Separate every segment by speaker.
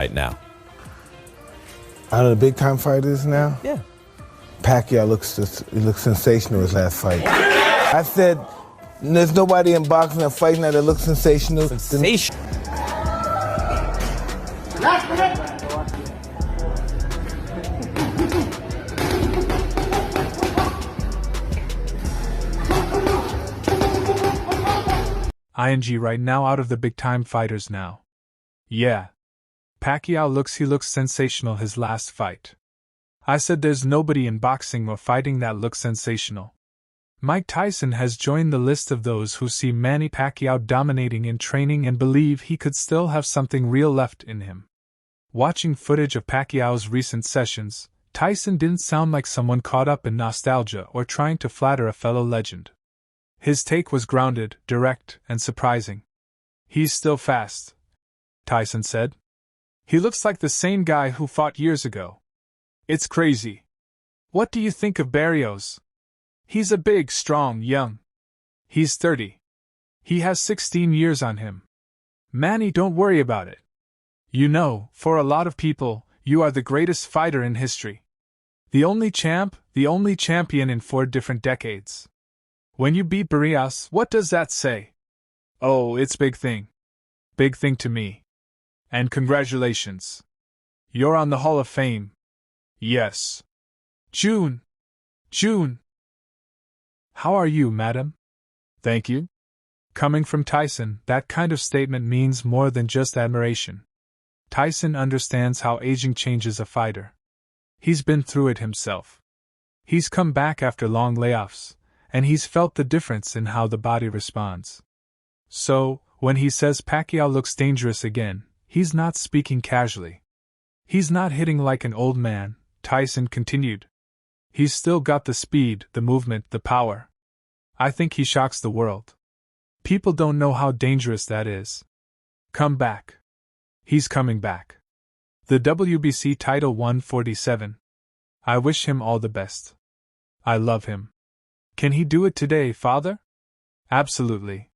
Speaker 1: right now?
Speaker 2: Out of the big-time fighters now?
Speaker 1: Yeah.
Speaker 2: Pacquiao looks sensational his last fight. I said, there's nobody in boxing or fighting that looks sensational.
Speaker 1: Sensational.
Speaker 3: ING right now out of the big-time fighters now. Yeah. Pacquiao looks sensational his last fight. I said there's nobody in boxing or fighting that looks sensational. Mike Tyson has joined the list of those who see Manny Pacquiao dominating in training and believe he could still have something real left in him. Watching footage of Pacquiao's recent sessions, Tyson didn't sound like someone caught up in nostalgia or trying to flatter a fellow legend. His take was grounded, direct, and surprising. "He's still fast," Tyson said. "He looks like the same guy who fought years ago. It's crazy. What do you think of Barrios? He's a big, strong, young. He's 30. He has 16 years on him. Manny, don't worry about it. You know, for a lot of people, you are the greatest fighter in history. The only champion in 4 different decades. When you beat Barrios, what does that say? Oh, it's big thing. Big thing to me. And congratulations. You're on the Hall of Fame. Yes. June. How are you, madam? Thank you." Coming from Tyson, that kind of statement means more than just admiration. Tyson understands how aging changes a fighter. He's been through it himself. He's come back after long layoffs, and he's felt the difference in how the body responds. So, when he says Pacquiao looks dangerous again, he's not speaking casually. He's not hitting like an old man, Tyson continued. He's still got the speed, the movement, the power. I think he shocks the world. People don't know how dangerous that is. Come back. He's coming back. The WBC title 147. I wish him all the best. I love him. Can he do it today, father? Absolutely.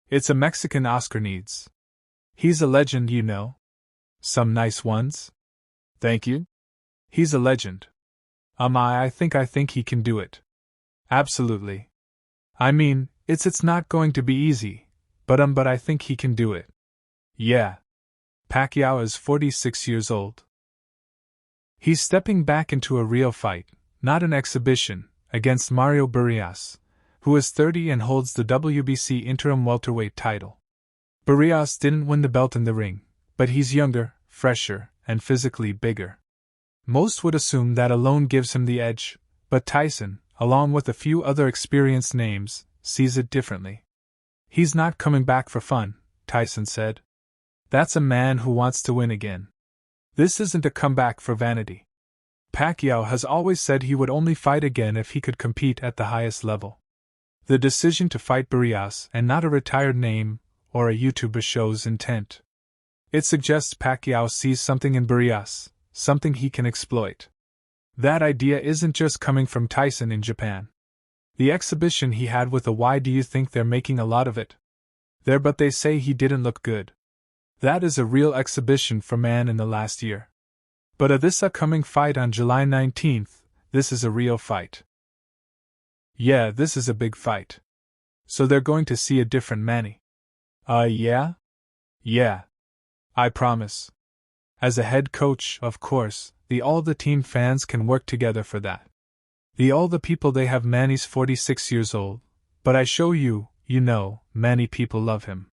Speaker 3: It's a Mexican Oscar needs. He's a legend, you know. Some nice ones? Thank you. He's a legend. I think he can do it. Absolutely. I mean, it's not going to be easy, but I think he can do it. Yeah. Pacquiao is 46 years old. He's stepping back into a real fight, not an exhibition, against Mario Barrios, who is 30 and holds the WBC interim welterweight title. Barrios didn't win the belt in the ring, but he's younger, fresher, and physically bigger. Most would assume that alone gives him the edge, but Tyson, along with a few other experienced names, sees it differently. He's not coming back for fun, Tyson said. That's a man who wants to win again. This isn't a comeback for vanity. Pacquiao has always said he would only fight again if he could compete at the highest level. The decision to fight Barrios and not a retired name or a YouTuber shows intent. It suggests Pacquiao sees something in Barrios, something he can exploit. That idea isn't just coming from Tyson in Japan. The exhibition he had with the "Why do you think they're making a lot of it?" there, but they say he didn't look good. That is a real exhibition for man in the last year. But at this upcoming fight on July 19th, this is a real fight. Yeah, this is a big fight. So they're going to see a different Manny. Yeah? Yeah. I promise. As a head coach, of course, all the team fans can work together for that. All the people they have Manny's 46 years old, but I show you, you know, Manny people love him.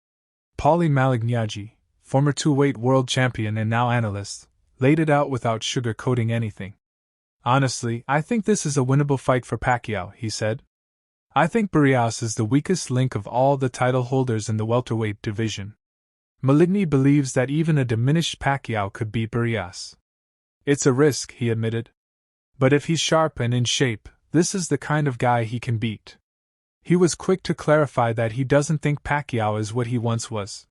Speaker 3: Paulie Malignaggi, former 2-weight world champion and now analyst, laid it out without sugarcoating anything. Honestly, I think this is a winnable fight for Pacquiao, he said. I think Barrios is the weakest link of all the title holders in the welterweight division. Maligny believes that even a diminished Pacquiao could beat Barrios. It's a risk, he admitted. But if he's sharp and in shape, this is the kind of guy he can beat. He was quick to clarify that he doesn't think Pacquiao is what he once was.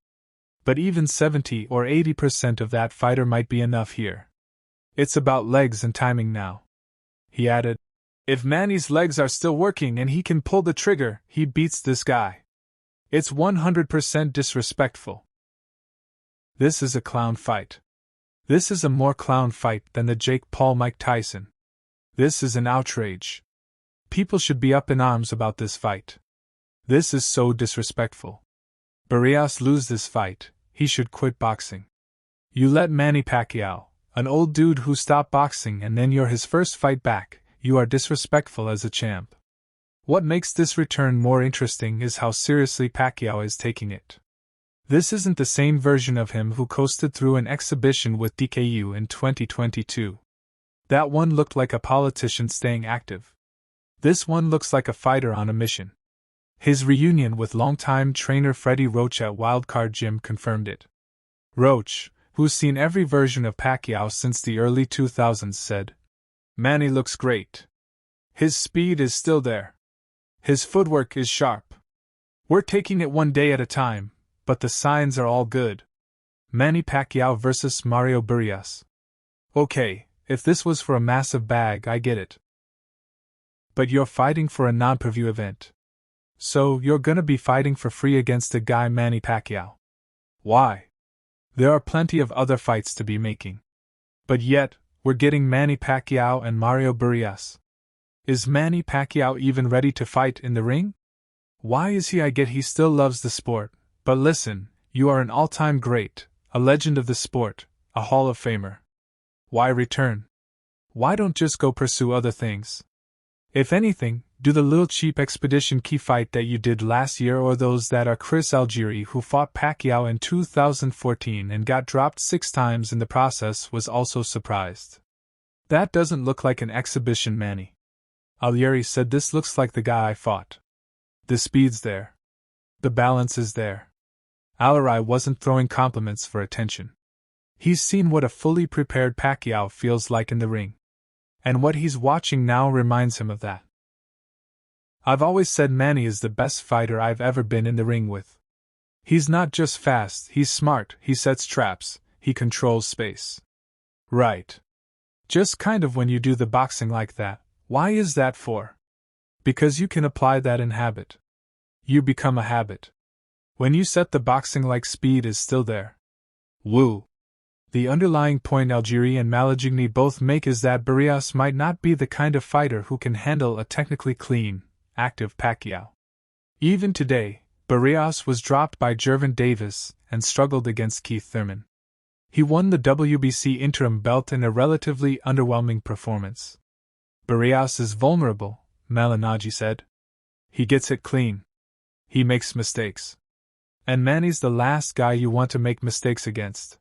Speaker 3: But even 70 or 80% of that fighter might be enough here. It's about legs and timing now. He added, if Manny's legs are still working and he can pull the trigger, he beats this guy. It's 100% disrespectful. This is a clown fight. This is a more clown fight than the Jake Paul-Mike Tyson. This is an outrage. People should be up in arms about this fight. This is so disrespectful. Barrios lose this fight, he should quit boxing. You let Manny Pacquiao, an old dude who stopped boxing and then you're his first fight back, you are disrespectful as a champ. What makes this return more interesting is how seriously Pacquiao is taking it. This isn't the same version of him who coasted through an exhibition with DKU in 2022. That one looked like a politician staying active. This one looks like a fighter on a mission. His reunion with longtime trainer Freddie Roach at Wildcard Gym confirmed it. Roach, who's seen every version of Pacquiao since the early 2000s, said, "Manny looks great. His speed is still there. His footwork is sharp. We're taking it one day at a time, but the signs are all good." Manny Pacquiao vs. Mario Barrios. Okay, if this was for a massive bag, I get it. But you're fighting for a non-preview event. So you're gonna be fighting for free against a guy Manny Pacquiao. Why? There are plenty of other fights to be making. But yet, we're getting Manny Pacquiao and Mario Barrios. Is Manny Pacquiao even ready to fight in the ring? Why is he? I get he still loves the sport, but listen, you are an all-time great, a legend of the sport, a Hall of Famer. Why return? Why don't just go pursue other things? If anything, do the little cheap expedition key fight that you did last year, or those that are Chris Algieri, who fought Pacquiao in 2014 and got dropped 6 times in the process, was also surprised. That doesn't look like an exhibition, Manny. Algieri said, "This looks like the guy I fought. The speed's there. The balance is there." Algieri wasn't throwing compliments for attention. He's seen what a fully prepared Pacquiao feels like in the ring. And what he's watching now reminds him of that. I've always said Manny is the best fighter I've ever been in the ring with. He's not just fast, he's smart, he sets traps, he controls space. Right. Just kind of when you do the boxing like that, why is that for? Because you can apply that in habit. You become a habit. When you set the boxing like, speed is still there. Woo. The underlying point Algieri and Malagigny both make is that Barrios might not be the kind of fighter who can handle a technically clean, active Pacquiao. Even today, Barrios was dropped by Gervonta Davis and struggled against Keith Thurman. He won the WBC interim belt in a relatively underwhelming performance. Barrios is vulnerable, Malignaggi said. He gets it clean. He makes mistakes. And Manny's the last guy you want to make mistakes against.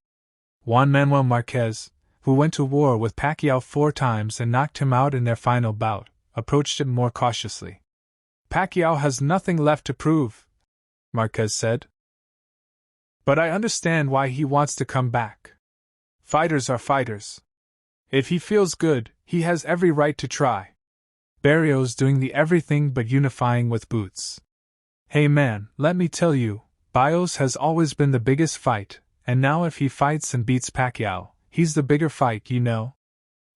Speaker 3: Juan Manuel Marquez, who went to war with Pacquiao 4 times and knocked him out in their final bout, approached it more cautiously. "Pacquiao has nothing left to prove," Marquez said. "But I understand why he wants to come back. Fighters are fighters. If he feels good, he has every right to try." Barrios doing the everything but unifying with Boots. "Hey man, let me tell you, Barrios has always been the biggest fight. And now if he fights and beats Pacquiao, he's the bigger fight, you know.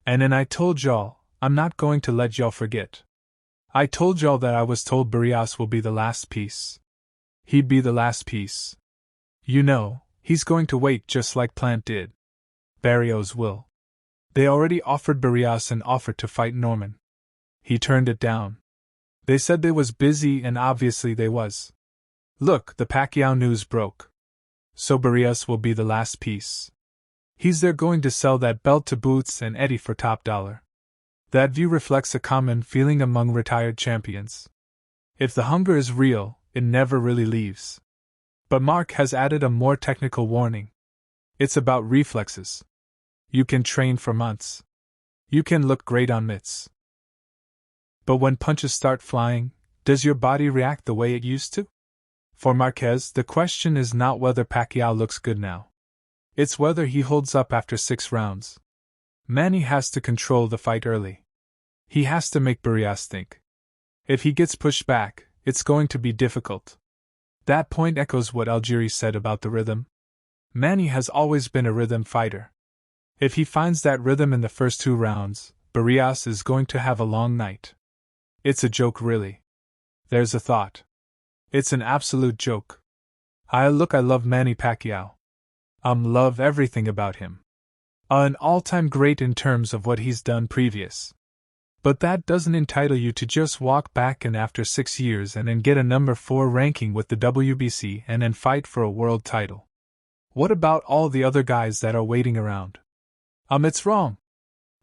Speaker 3: And then I told y'all, I'm not going to let y'all forget. I told y'all that I was told Barrios will be the last piece. He'd be the last piece. You know, he's going to wait just like Plant did. Barrios will. They already offered Barrios an offer to fight Norman. He turned it down. They said they was busy, and obviously they was. Look, the Pacquiao news broke. So Barrios will be the last piece. He's there going to sell that belt to Boots and Eddie for top dollar. That view reflects a common feeling among retired champions. If the hunger is real, it never really leaves. But Mark has added a more technical warning. It's about reflexes. You can train for months. You can look great on mitts. But when punches start flying, does your body react the way it used to? For Marquez, the question is not whether Pacquiao looks good now. It's whether he holds up after 6 rounds. Manny has to control the fight early. He has to make Barrios think. If he gets pushed back, it's going to be difficult. That point echoes what Algieri said about the rhythm. Manny has always been a rhythm fighter. If he finds that rhythm in the first 2 rounds, Barrios is going to have a long night. It's a joke, really. There's a thought. It's an absolute joke. I love Manny Pacquiao. Love everything about him. An all-time great in terms of what he's done previous. But that doesn't entitle you to just walk back in after 6 years and then get a number 4 ranking with the WBC and then fight for a world title. What about all the other guys that are waiting around? It's wrong.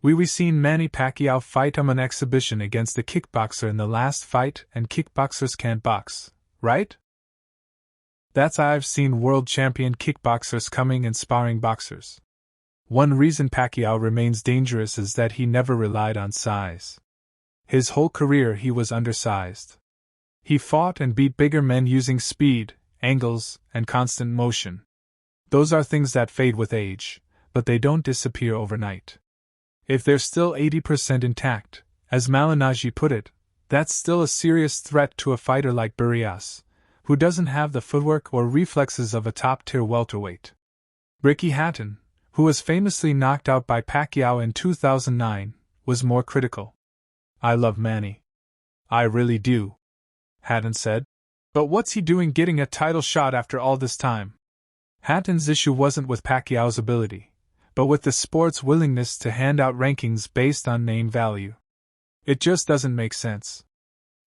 Speaker 3: We seen Manny Pacquiao fight an exhibition against a kickboxer in the last fight, and kickboxers can't box, right? That's I've seen world champion kickboxers coming and sparring boxers. One reason Pacquiao remains dangerous is that he never relied on size. His whole career he was undersized. He fought and beat bigger men using speed, angles, and constant motion. Those are things that fade with age, but they don't disappear overnight. If they're still 80% intact, as Malignaggi put it, that's still a serious threat to a fighter like Barrios, who doesn't have the footwork or reflexes of a top-tier welterweight. Ricky Hatton, who was famously knocked out by Pacquiao in 2009, was more critical. "I love Manny. I really do," Hatton said. "But what's he doing getting a title shot after all this time?" Hatton's issue wasn't with Pacquiao's ability, but with the sport's willingness to hand out rankings based on name value. It just doesn't make sense.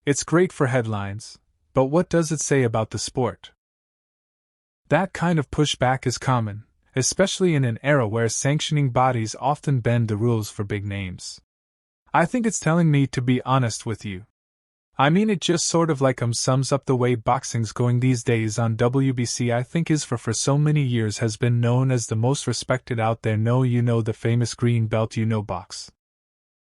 Speaker 3: It's great for headlines, but what does it say about the sport? That kind of pushback is common, especially in an era where sanctioning bodies often bend the rules for big names. I think it's telling me to be honest with you. I mean, it just sort of sums up the way boxing's going these days on WBC. I think is for so many years has been known as the most respected out there. The famous green belt box.